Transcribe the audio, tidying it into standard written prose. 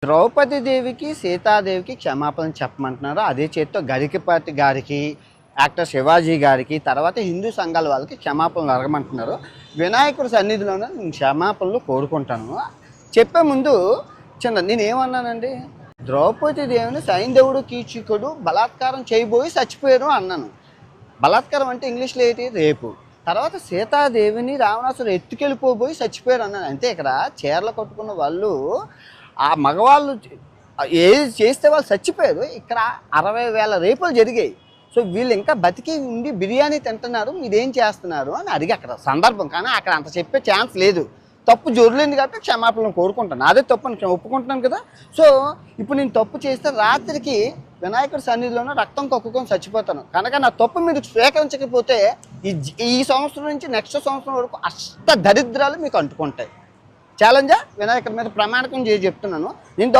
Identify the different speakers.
Speaker 1: ద్రౌపది దేవికి సీతాదేవికి క్షమాపణ చెప్పమంటున్నారు. అదే చేత్తో గరికపాటి గారికి, యాక్టర్ శివాజీ గారికి, తర్వాత హిందూ సంఘాల వాళ్ళకి క్షమాపణలు అడగమంటున్నారు. వినాయకుడి సన్నిధిలోనే నేను క్షమాపణలు కోరుకుంటాను. చెప్పే ముందు నేనేమన్నానండి, ద్రౌపది దేవిని సైంధవుడు కీచకుడు బలాత్కారం చేయబోయి చచ్చిపోయారు అన్నాను. బలాత్కారం అంటే ఇంగ్లీష్లో ఏంటి, రేపు. తర్వాత సీతాదేవిని రావణాసురుడు ఎత్తుకెళ్ళిపోబోయి చచ్చిపోయారు అన్నాను. అంతే. ఇక్కడ చీరలు కట్టుకున్న వాళ్ళు, ఆ మగవాళ్ళు ఏది చేస్తే వాళ్ళు చచ్చిపోయారు. ఇక్కడ 60,000 రేపులు జరిగాయి. సో వీళ్ళు ఇంకా బతికి ఉండి బిర్యానీ తింటున్నారు, మీరేం చేస్తున్నారు అని అడిగి అక్కడ సందర్భం. కానీ అక్కడ అంత చెప్పే ఛాన్స్ లేదు. తప్పు జొర్లేంది కాబట్టి క్షమాపణలు కోరుకుంటాను. అదే తప్పు అని ఒప్పుకుంటున్నాను కదా. సో ఇప్పుడు నేను తప్పు చేస్తే రాత్రికి వినాయకుడి సన్నిధిలోనే రక్తం కక్కుకొని చచ్చిపోతాను. కనుక నా తప్పు మీరు స్వీకరించకపోతే ఈ సంవత్సరం నుంచి నెక్స్ట్ సంవత్సరం వరకు అష్ట దరిద్రాలు మీకు అంటుకుంటాయి. ఛాలెంజా వినాయకుడి మీద ప్రమాణకం చేసి చెప్తున్నాను. నేను